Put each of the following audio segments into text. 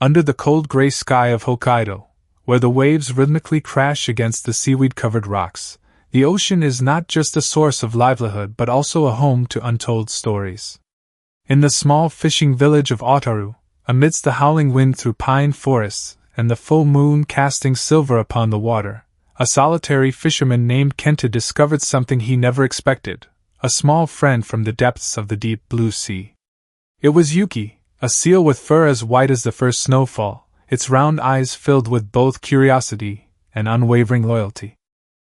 Under the cold gray sky of Hokkaido, where the waves rhythmically crash against the seaweed-covered rocks, the ocean is not just a source of livelihood but also a home to untold stories. In the small fishing village of Otaru, amidst the howling wind through pine forests and the full moon casting silver upon the water, a solitary fisherman named Kenta discovered something he never expected, a small friend from the depths of the deep blue sea. It was Yuki, a seal with fur as white as the first snowfall, its round eyes filled with both curiosity and unwavering loyalty.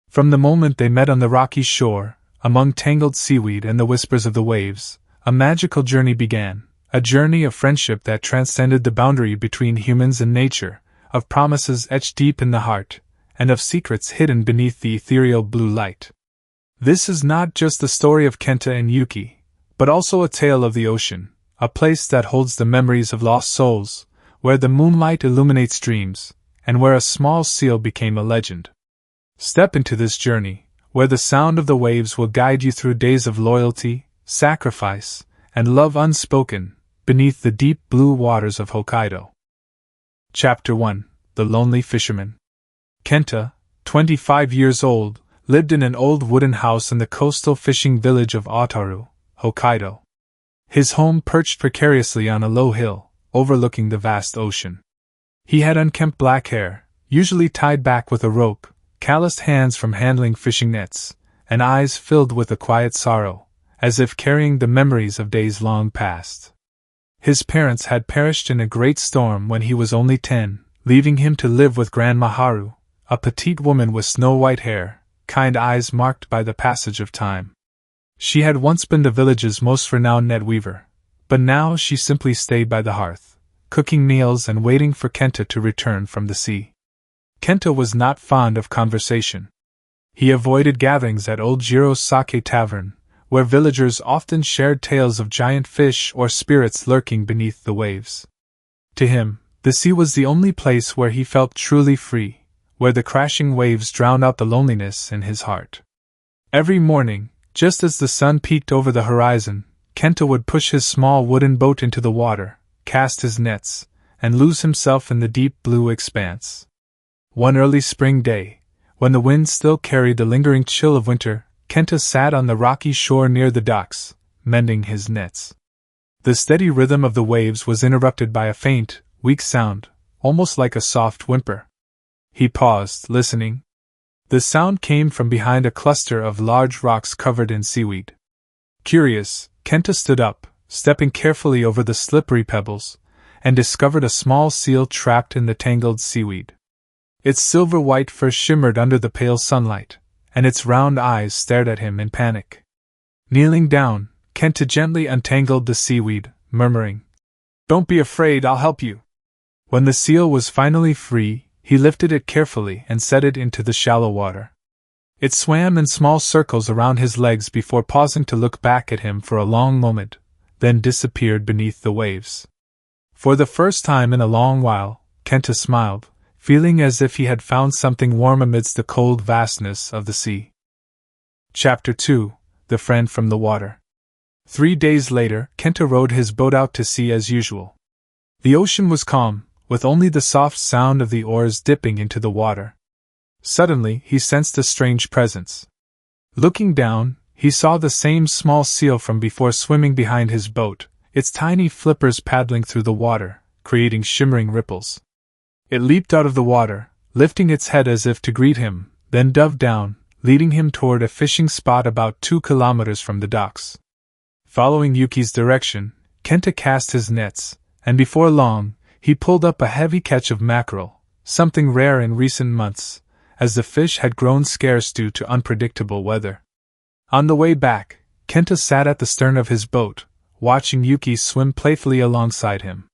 From the moment they met on the rocky shore, among tangled seaweed and the whispers of the waves, a magical journey began, a journey of friendship that transcended the boundary between humans and nature, of promises etched deep in the heart, and of secrets hidden beneath the ethereal blue light. This is not just the story of Kenta and Yuki, but also a tale of the ocean, a place that holds the memories of lost souls, where the moonlight illuminates dreams, and where a small seal became a legend. Step into this journey, where the sound of the waves will guide you through days of loyalty, sacrifice, and love unspoken, beneath the deep blue waters of Hokkaido. Chapter 1: The Lonely Fisherman. Kenta, 25 years old, lived in an old wooden house in the coastal fishing village of Otaru, Hokkaido. His home perched precariously on a low hill, overlooking the vast ocean. He had unkempt black hair, usually tied back with a rope, calloused hands from handling fishing nets, and eyes filled with a quiet sorrow, as if carrying the memories of days long past. His parents had perished in a great storm when he was only 10, leaving him to live with Grandma Haru, a petite woman with snow-white hair, kind eyes marked by the passage of time. She had once been the village's most renowned net weaver, but now she simply stayed by the hearth, cooking meals and waiting for Kenta to return from the sea. Kenta was not fond of conversation. He avoided gatherings at Old Jiro's sake tavern, where villagers often shared tales of giant fish or spirits lurking beneath the waves. To him, the sea was the only place where he felt truly free, where the crashing waves drowned out the loneliness in his heart. Every morning, just as the sun peeked over the horizon, Kenta would push his small wooden boat into the water, cast his nets, and lose himself in the deep blue expanse. One early spring day, when the wind still carried the lingering chill of winter, Kenta sat on the rocky shore near the docks, mending his nets. The steady rhythm of the waves was interrupted by a faint, weak sound, almost like a soft whimper. He paused, listening. The sound came from behind a cluster of large rocks covered in seaweed. Curious, Kenta stood up, stepping carefully over the slippery pebbles, and discovered a small seal trapped in the tangled seaweed. Its silver-white fur shimmered under the pale sunlight, and its round eyes stared at him in panic. Kneeling down, Kenta gently untangled the seaweed, murmuring, "Don't be afraid, I'll help you." When the seal was finally free, he lifted it carefully and set it into the shallow water. It swam in small circles around his legs before pausing to look back at him for a long moment, then disappeared beneath the waves. For the first time in a long while, Kenta smiled, feeling as if he had found something warm amidst the cold vastness of the sea. Chapter 2: The Friend from the Water. 3 days later, Kenta rowed his boat out to sea as usual. The ocean was calm, with only the soft sound of the oars dipping into the water. Suddenly, he sensed a strange presence. Looking down, he saw the same small seal from before swimming behind his boat, its tiny flippers paddling through the water, creating shimmering ripples. It leaped out of the water, lifting its head as if to greet him, then dove down, leading him toward a fishing spot about 2 kilometers from the docks. Following Yuki's direction, Kenta cast his nets, and before long, he pulled up a heavy catch of mackerel, something rare in recent months, as the fish had grown scarce due to unpredictable weather. On the way back, Kenta sat at the stern of his boat, watching Yuki swim playfully alongside him.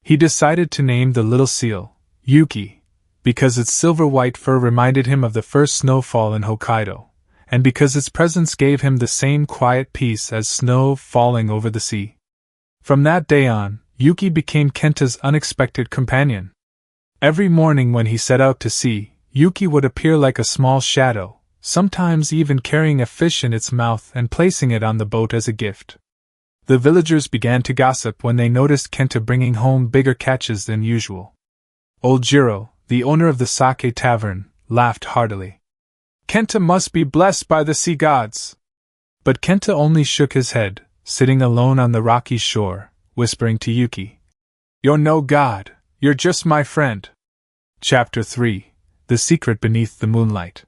He decided to name the little seal Yuki, because its silver-white fur reminded him of the first snowfall in Hokkaido, and because its presence gave him the same quiet peace as snow falling over the sea. From that day on, Yuki became Kenta's unexpected companion. Every morning when he set out to sea, Yuki would appear like a small shadow, sometimes even carrying a fish in its mouth and placing it on the boat as a gift. The villagers began to gossip when they noticed Kenta bringing home bigger catches than usual. Old Jiro, the owner of the sake tavern, laughed heartily. Kenta must be blessed by the sea gods. But Kenta only shook his head, sitting alone on the rocky shore, whispering to Yuki. You're no god, you're just my friend. Chapter 3. The Secret Beneath the Moonlight.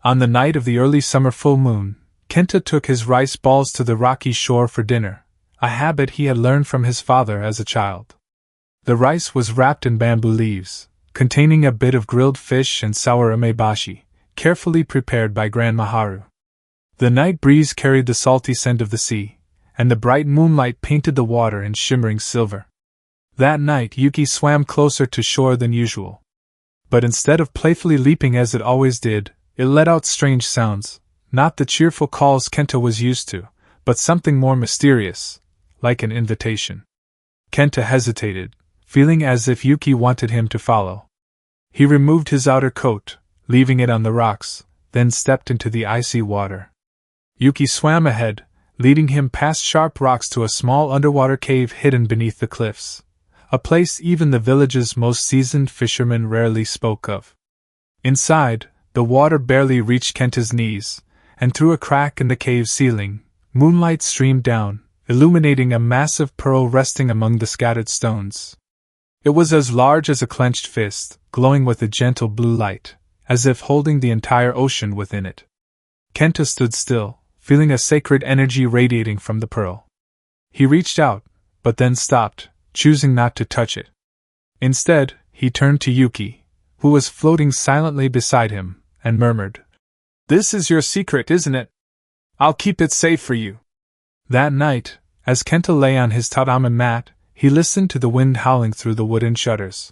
On the night of the early summer full moon, Kenta took his rice balls to the rocky shore for dinner, a habit he had learned from his father as a child. The rice was wrapped in bamboo leaves, containing a bit of grilled fish and sour umebashi, carefully prepared by Grandma Haru. The night breeze carried the salty scent of the sea, and the bright moonlight painted the water in shimmering silver. That night Yuki swam closer to shore than usual. But instead of playfully leaping as it always did, it let out strange sounds, not the cheerful calls Kenta was used to, but something more mysterious, like an invitation. Kenta hesitated, feeling as if Yuki wanted him to follow. He removed his outer coat, leaving it on the rocks, then stepped into the icy water. Yuki swam ahead, leading him past sharp rocks to a small underwater cave hidden beneath the cliffs, a place even the village's most seasoned fishermen rarely spoke of. Inside, the water barely reached Kenta's knees, and through a crack in the cave ceiling, moonlight streamed down, illuminating a massive pearl resting among the scattered stones. It was as large as a clenched fist, glowing with a gentle blue light, as if holding the entire ocean within it. Kenta stood still, feeling a sacred energy radiating from the pearl. He reached out, but then stopped, choosing not to touch it. Instead, he turned to Yuki, who was floating silently beside him, and murmured, "This is your secret, isn't it? I'll keep it safe for you." That night, as Kenta lay on his tatami mat, he listened to the wind howling through the wooden shutters.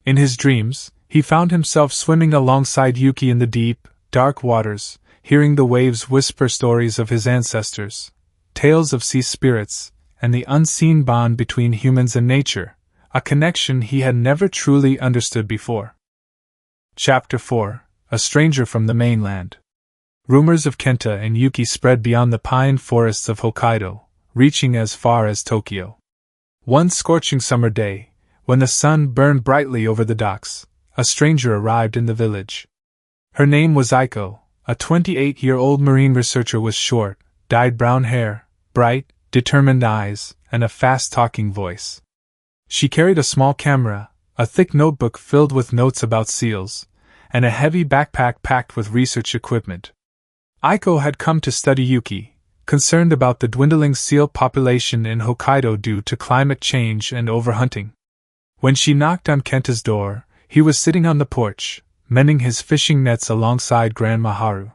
In his dreams, he found himself swimming alongside Yuki in the deep, dark waters, hearing the waves whisper stories of his ancestors, tales of sea spirits, and the unseen bond between humans and nature, a connection he had never truly understood before. Chapter 4. A Stranger from the Mainland. Rumors of Kenta and Yuki spread beyond the pine forests of Hokkaido, reaching as far as Tokyo. One scorching summer day, when the sun burned brightly over the docks, a stranger arrived in the village. Her name was Aiko, a 28-year-old marine researcher with short, dyed brown hair, bright, determined eyes, and a fast-talking voice. She carried a small camera, a thick notebook filled with notes about seals, and a heavy backpack packed with research equipment. Aiko had come to study Yuki, concerned about the dwindling seal population in Hokkaido due to climate change and overhunting. When she knocked on Kenta's door, he was sitting on the porch, mending his fishing nets alongside Grandma Haru.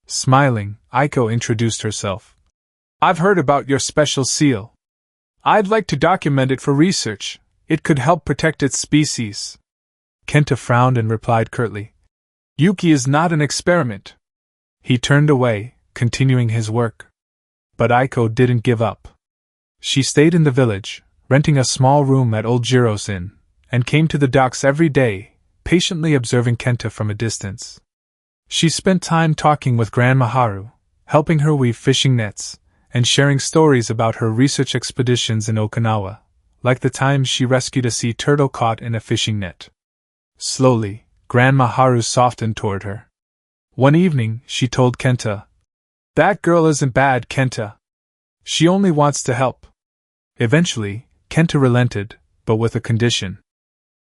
Smiling, Aiko introduced herself. "I've heard about your special seal. I'd like to document it for research. It could help protect its species." Kenta frowned and replied curtly, "Yuki is not an experiment." He turned away, continuing his work. But Aiko didn't give up. She stayed in the village, renting a small room at Old Jiro's Inn, and came to the docks every day, patiently observing Kenta from a distance. She spent time talking with Grandma Haru, helping her weave fishing nets, and sharing stories about her research expeditions in Okinawa, like the time she rescued a sea turtle caught in a fishing net. Slowly, Grandma Haru softened toward her. One evening, she told Kenta, "That girl isn't bad, Kenta. She only wants to help." Eventually, Kenta relented, but with a condition.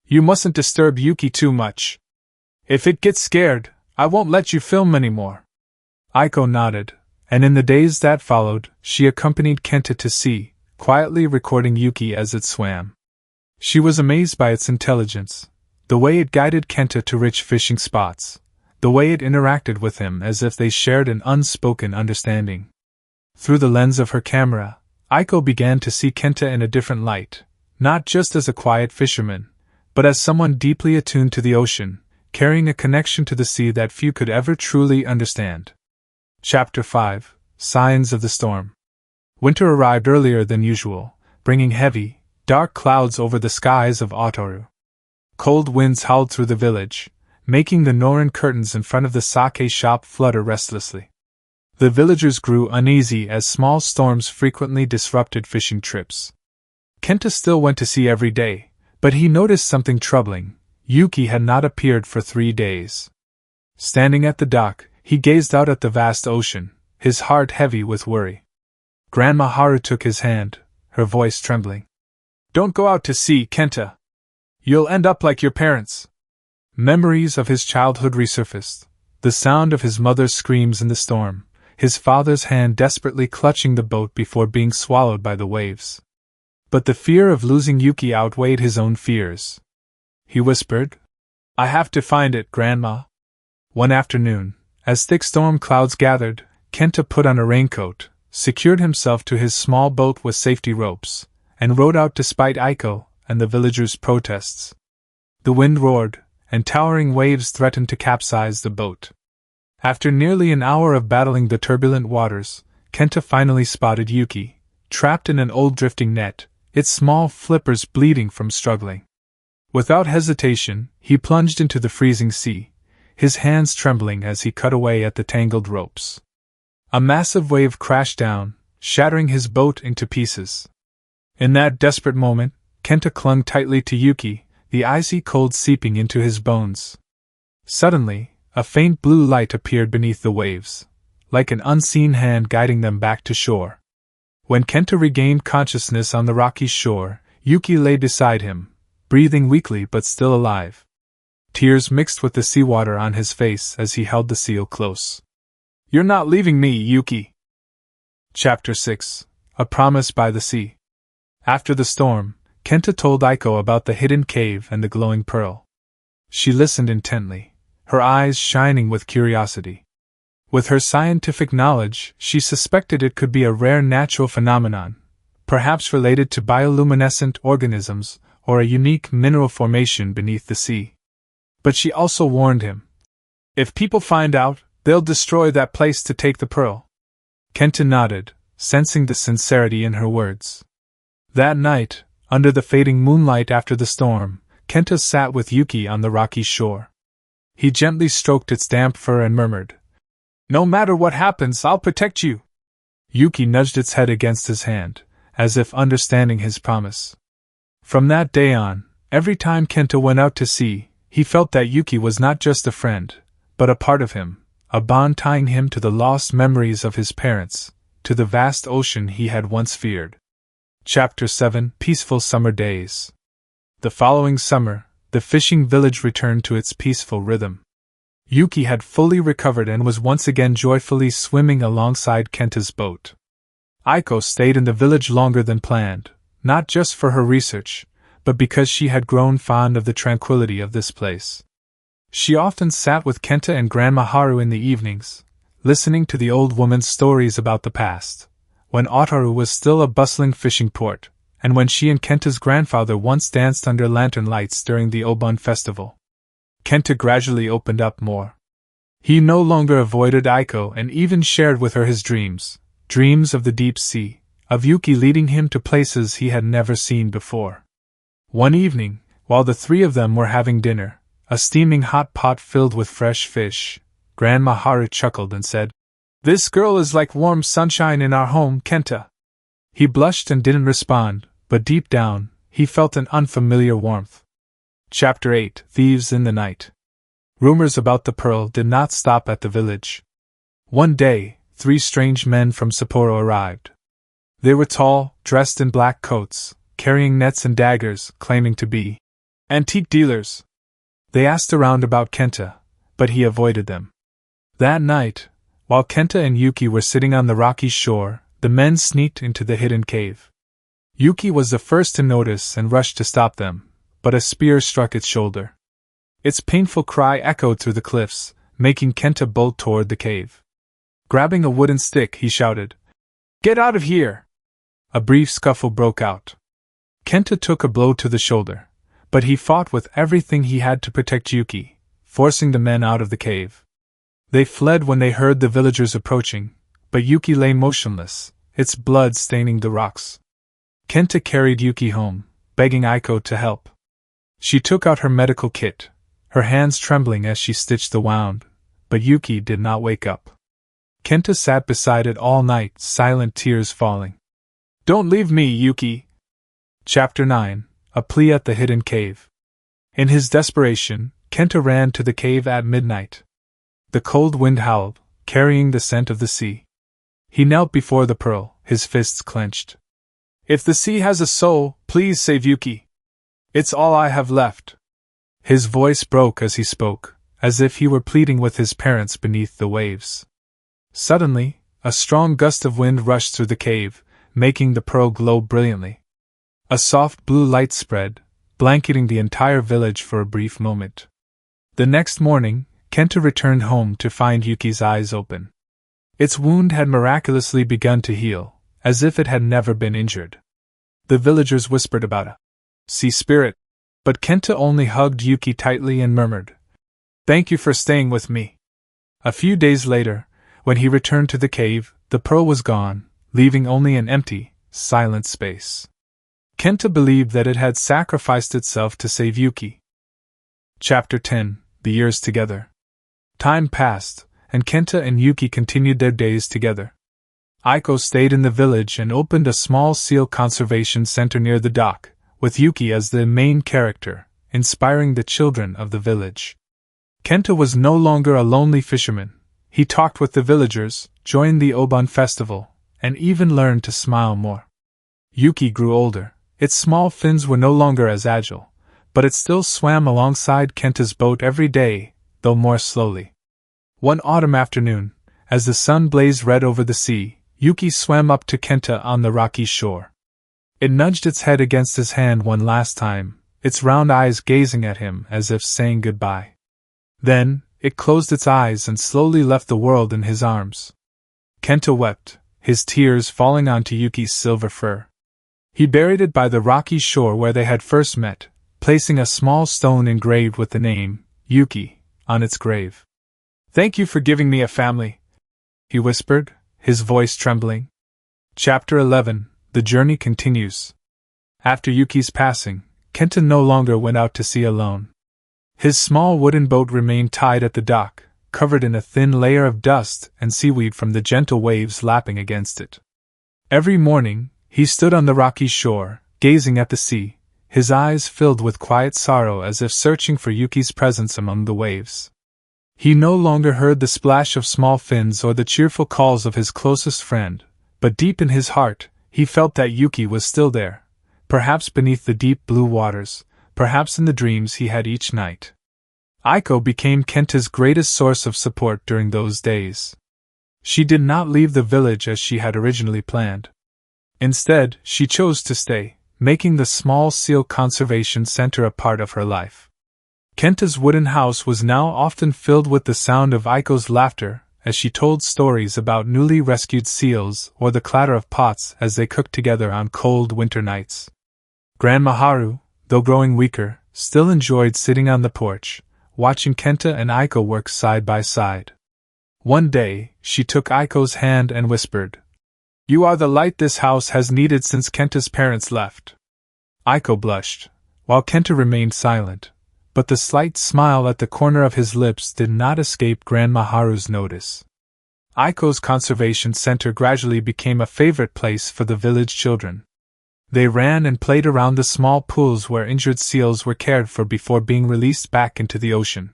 "You mustn't disturb Yuki too much. If it gets scared, I won't let you film anymore." Aiko nodded, and in the days that followed, she accompanied Kenta to sea, quietly recording Yuki as it swam. She was amazed by its intelligence, the way it guided Kenta to rich fishing spots, the way it interacted with him as if they shared an unspoken understanding. Through the lens of her camera, Aiko began to see Kenta in a different light, not just as a quiet fisherman, but as someone deeply attuned to the ocean, carrying a connection to the sea that few could ever truly understand. Chapter 5. Signs of the Storm. Winter arrived earlier than usual, bringing heavy, dark clouds over the skies of Otoru. Cold winds howled through the village, making the Norin curtains in front of the sake shop flutter restlessly. The villagers grew uneasy as small storms frequently disrupted fishing trips. Kenta still went to sea every day, but he noticed something troubling. Yuki had not appeared for 3 days. Standing at the dock, he gazed out at the vast ocean, his heart heavy with worry. Grandma Haru took his hand, her voice trembling. "Don't go out to sea, Kenta. You'll end up like your parents." Memories of his childhood resurfaced, the sound of his mother's screams in the storm, his father's hand desperately clutching the boat before being swallowed by the waves. But the fear of losing Yuki outweighed his own fears. He whispered, "I have to find it, Grandma." One afternoon, as thick storm clouds gathered, Kenta put on a raincoat, secured himself to his small boat with safety ropes, and rowed out despite Aiko and the villagers' protests. The wind roared, and towering waves threatened to capsize the boat. After nearly an hour of battling the turbulent waters, Kenta finally spotted Yuki, trapped in an old drifting net, its small flippers bleeding from struggling. Without hesitation, he plunged into the freezing sea, his hands trembling as he cut away at the tangled ropes. A massive wave crashed down, shattering his boat into pieces. In that desperate moment, Kenta clung tightly to Yuki, the icy cold seeping into his bones. Suddenly, a faint blue light appeared beneath the waves, like an unseen hand guiding them back to shore. When Kenta regained consciousness on the rocky shore, Yuki lay beside him, breathing weakly but still alive. Tears mixed with the seawater on his face as he held the seal close. "You're not leaving me, Yuki." Chapter 6. A Promise by the Sea. After the storm, Kenta told Aiko about the hidden cave and the glowing pearl. She listened intently, her eyes shining with curiosity. With her scientific knowledge, she suspected it could be a rare natural phenomenon, perhaps related to bioluminescent organisms or a unique mineral formation beneath the sea. But she also warned him. "If people find out, they'll destroy that place to take the pearl." Kenta nodded, sensing the sincerity in her words. That night, under the fading moonlight after the storm, Kenta sat with Yuki on the rocky shore. He gently stroked its damp fur and murmured, "No matter what happens, I'll protect you." Yuki nudged its head against his hand, as if understanding his promise. From that day on, every time Kenta went out to sea, he felt that Yuki was not just a friend, but a part of him, a bond tying him to the lost memories of his parents, to the vast ocean he had once feared. Chapter 7. Peaceful Summer Days. The following summer, the fishing village returned to its peaceful rhythm. Yuki had fully recovered and was once again joyfully swimming alongside Kenta's boat. Aiko stayed in the village longer than planned, not just for her research, but because she had grown fond of the tranquility of this place. She often sat with Kenta and Grandma Haru in the evenings, listening to the old woman's stories about the past, when Otaru was still a bustling fishing port, and when she and Kenta's grandfather once danced under lantern lights during the Obon festival. Kenta gradually opened up more. He no longer avoided Aiko and even shared with her his dreams of the deep sea, of Yuki leading him to places he had never seen before. One evening, while the three of them were having dinner, a steaming hot pot filled with fresh fish, Grandma Haru chuckled and said, "This girl is like warm sunshine in our home, Kenta." He blushed and didn't respond, but deep down, he felt an unfamiliar warmth. Chapter 8. Thieves in the Night. Rumors about the pearl did not stop at the village. One day, 3 strange men from Sapporo arrived. They were tall, dressed in black coats, carrying nets and daggers, claiming to be antique dealers. They asked around about Kenta, but he avoided them. That night, while Kenta and Yuki were sitting on the rocky shore, the men sneaked into the hidden cave. Yuki was the first to notice and rushed to stop them, but a spear struck its shoulder. Its painful cry echoed through the cliffs, making Kenta bolt toward the cave. Grabbing a wooden stick, he shouted, "Get out of here!" A brief scuffle broke out. Kenta took a blow to the shoulder, but he fought with everything he had to protect Yuki, forcing the men out of the cave. They fled when they heard the villagers approaching, but Yuki lay motionless, its blood staining the rocks. Kenta carried Yuki home, begging Aiko to help. She took out her medical kit, her hands trembling as she stitched the wound, but Yuki did not wake up. Kenta sat beside it all night, silent tears falling. "Don't leave me, Yuki!" Chapter 9: A Plea at the Hidden Cave. In his desperation, Kenta ran to the cave at midnight. The cold wind howled, carrying the scent of the sea. He knelt before the pearl, his fists clenched. "If the sea has a soul, please save Yuki. It's all I have left." His voice broke as he spoke, as if he were pleading with his parents beneath the waves. Suddenly, a strong gust of wind rushed through the cave, making the pearl glow brilliantly. A soft blue light spread, blanketing the entire village for a brief moment. The next morning, Kenta returned home to find Yuki's eyes open. Its wound had miraculously begun to heal, as if it had never been injured. The villagers whispered about a sea spirit, but Kenta only hugged Yuki tightly and murmured, "Thank you for staying with me." A few days later, when he returned to the cave, the pearl was gone, leaving only an empty, silent space. Kenta believed that it had sacrificed itself to save Yuki. Chapter 10: The Years Together. Time passed, and Kenta and Yuki continued their days together. Aiko stayed in the village and opened a small seal conservation center near the dock, with Yuki as the main character, inspiring the children of the village. Kenta was no longer a lonely fisherman. He talked with the villagers, joined the Obon festival, and even learned to smile more. Yuki grew older. Its small fins were no longer as agile, but it still swam alongside Kenta's boat every day, though more slowly. One autumn afternoon, as the sun blazed red over the sea, Yuki swam up to Kenta on the rocky shore. It nudged its head against his hand one last time, its round eyes gazing at him as if saying goodbye. Then, it closed its eyes and slowly left the world in his arms. Kenta wept, his tears falling onto Yuki's silver fur. He buried it by the rocky shore where they had first met, placing a small stone engraved with the name, Yuki, on its grave. "Thank you for giving me a family," he whispered, his voice trembling. Chapter 11: The Journey Continues. After Yuki's passing, Kenta no longer went out to sea alone. His small wooden boat remained tied at the dock, covered in a thin layer of dust and seaweed from the gentle waves lapping against it. Every morning, he stood on the rocky shore, gazing at the sea, his eyes filled with quiet sorrow as if searching for Yuki's presence among the waves. He no longer heard the splash of small fins or the cheerful calls of his closest friend, but deep in his heart, he felt that Yuki was still there, perhaps beneath the deep blue waters, perhaps in the dreams he had each night. Aiko became Kenta's greatest source of support during those days. She did not leave the village as she had originally planned. Instead, she chose to stay, making the small seal conservation center a part of her life. Kenta's wooden house was now often filled with the sound of Aiko's laughter as she told stories about newly rescued seals or the clatter of pots as they cooked together on cold winter nights. Grandma Haru, though growing weaker, still enjoyed sitting on the porch, watching Kenta and Aiko work side by side. One day, she took Aiko's hand and whispered, "You are the light this house has needed since Kenta's parents left." Aiko blushed, while Kenta remained silent, but the slight smile at the corner of his lips did not escape Grandma Haru's notice. Aiko's conservation center gradually became a favorite place for the village children. They ran and played around the small pools where injured seals were cared for before being released back into the ocean.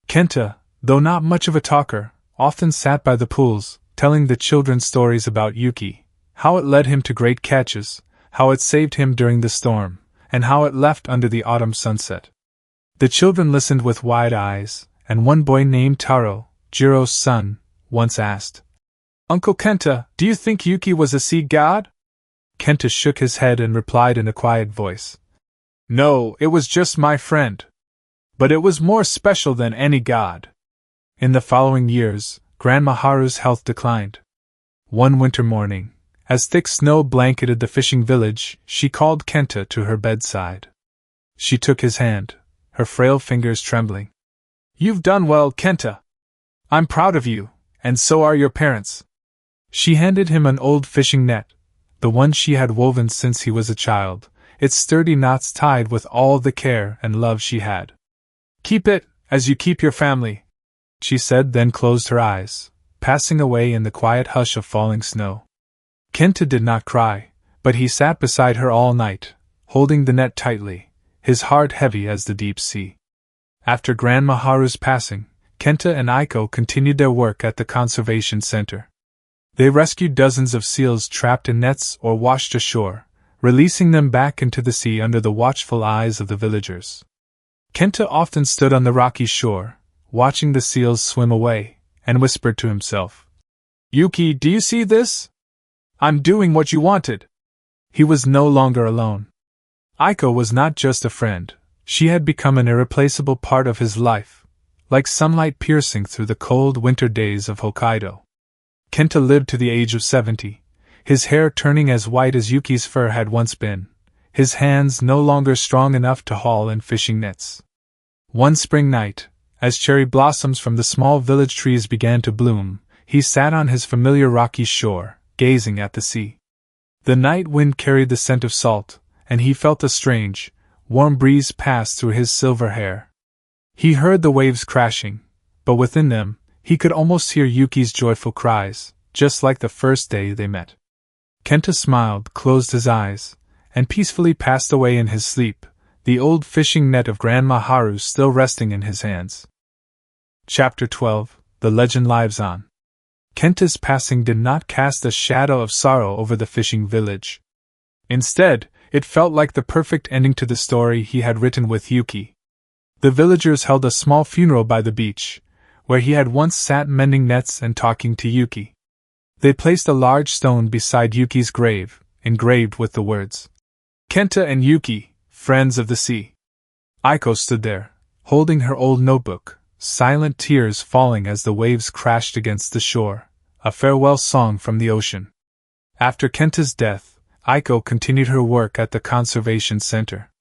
Kenta, though not much of a talker, often sat by the pools, telling the children stories about Yuki, how it led him to great catches, how it saved him during the storm, and how it left under the autumn sunset. The children listened with wide eyes, and one boy named Taro, Jiro's son, once asked, "Uncle Kenta, do you think Yuki was a sea god?" Kenta shook his head and replied in a quiet voice, "No, it was just my friend. But it was more special than any god." In the following years, Grandma Haru's health declined. One winter morning, as thick snow blanketed the fishing village, she called Kenta to her bedside. She took his hand, her frail fingers trembling. "You've done well, Kenta. I'm proud of you, and so are your parents." She handed him an old fishing net, the one she had woven since he was a child, its sturdy knots tied with all the care and love she had. "Keep it, as you keep your family," she said, then closed her eyes, passing away in the quiet hush of falling snow. Kenta did not cry, but he sat beside her all night, holding the net tightly, his heart heavy as the deep sea. After Grandma Haru's passing, Kenta and Aiko continued their work at the conservation center. They rescued dozens of seals trapped in nets or washed ashore, releasing them back into the sea under the watchful eyes of the villagers. Kenta often stood on the rocky shore, watching the seals swim away, and whispered to himself, "Yuki, do you see this? I'm doing what you wanted." He was no longer alone. Aiko was not just a friend, she had become an irreplaceable part of his life, like sunlight piercing through the cold winter days of Hokkaido. Kenta lived to the age of 70, his hair turning as white as Yuki's fur had once been, his hands no longer strong enough to haul in fishing nets. One spring night, as cherry blossoms from the small village trees began to bloom, he sat on his familiar rocky shore, gazing at the sea. The night wind carried the scent of salt, and he felt a strange, warm breeze pass through his silver hair. He heard the waves crashing, but within them, he could almost hear Yuki's joyful cries, just like the first day they met. Kenta smiled, closed his eyes, and peacefully passed away in his sleep, the old fishing net of Grandma Haru still resting in his hands. Chapter 12. The Legend Lives On. Kenta's passing did not cast a shadow of sorrow over the fishing village. Instead, it felt like the perfect ending to the story he had written with Yuki. The villagers held a small funeral by the beach, where he had once sat mending nets and talking to Yuki. They placed a large stone beside Yuki's grave, engraved with the words, "Kenta and Yuki, friends of the sea." Aiko stood there, holding her old notebook, silent tears falling as the waves crashed against the shore, a farewell song from the ocean. After Kenta's death, Aiko continued her work at the conservation center.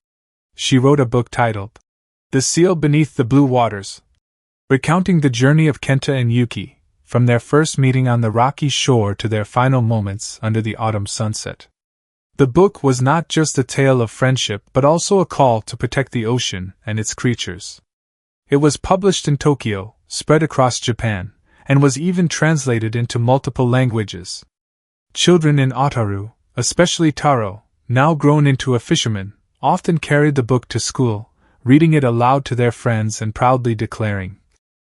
She wrote a book titled, "The Seal Beneath the Blue Waters," recounting the journey of Kenta and Yuki, from their first meeting on the rocky shore to their final moments under the autumn sunset. The book was not just a tale of friendship but also a call to protect the ocean and its creatures. It was published in Tokyo, spread across Japan, and was even translated into multiple languages. Children in Otaru, especially Taro, now grown into a fisherman, often carried the book to school, reading it aloud to their friends and proudly declaring,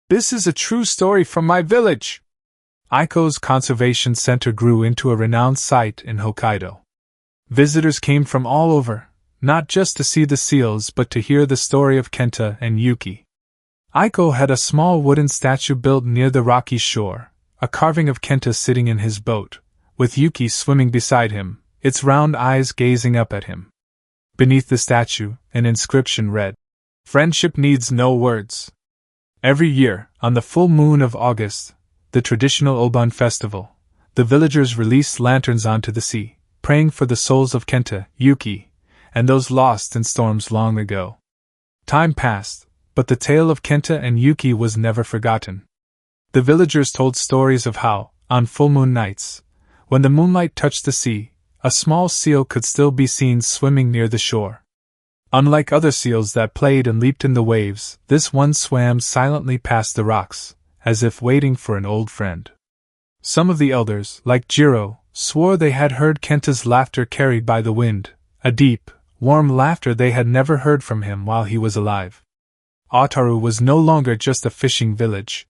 "This is a true story from my village." Aiko's conservation center grew into a renowned site in Hokkaido. Visitors came from all over, not just to see the seals but to hear the story of Kenta and Yuki. Aiko had a small wooden statue built near the rocky shore, a carving of Kenta sitting in his boat, with Yuki swimming beside him, its round eyes gazing up at him. Beneath the statue, an inscription read, "Friendship needs no words." Every year, on the full moon of August, the traditional Obon festival, the villagers released lanterns onto the sea, praying for the souls of Kenta, Yuki, and those lost in storms long ago. Time passed, but the tale of Kenta and Yuki was never forgotten. The villagers told stories of how, on full moon nights, when the moonlight touched the sea, a small seal could still be seen swimming near the shore. Unlike other seals that played and leaped in the waves, this one swam silently past the rocks, as if waiting for an old friend. Some of the elders, like Jiro, swore they had heard Kenta's laughter carried by the wind, a deep, warm laughter they had never heard from him while he was alive. Otaru was no longer just a fishing village.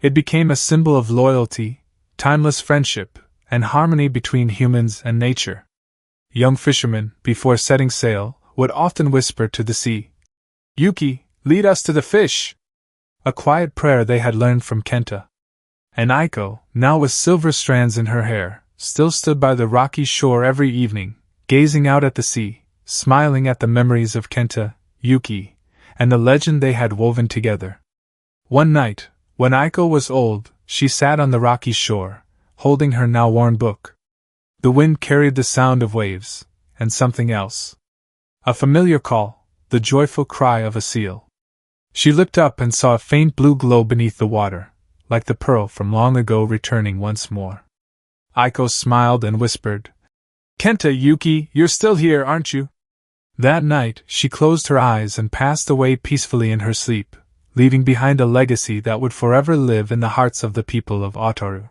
It became a symbol of loyalty, timeless friendship, and harmony between humans and nature. Young fishermen, before setting sail, would often whisper to the sea, "Yuki, lead us to the fish!" A quiet prayer they had learned from Kenta. And Aiko, now with silver strands in her hair, still stood by the rocky shore every evening, gazing out at the sea, smiling at the memories of Kenta, Yuki, and the legend they had woven together. One night, when Aiko was old, she sat on the rocky shore, holding her now worn book. The wind carried the sound of waves, and something else. A familiar call, the joyful cry of a seal. She looked up and saw a faint blue glow beneath the water, like the pearl from long ago returning once more. Aiko smiled and whispered, "Kenta, Yuki, you're still here, aren't you?" That night, she closed her eyes and passed away peacefully in her sleep, leaving behind a legacy that would forever live in the hearts of the people of Otoru.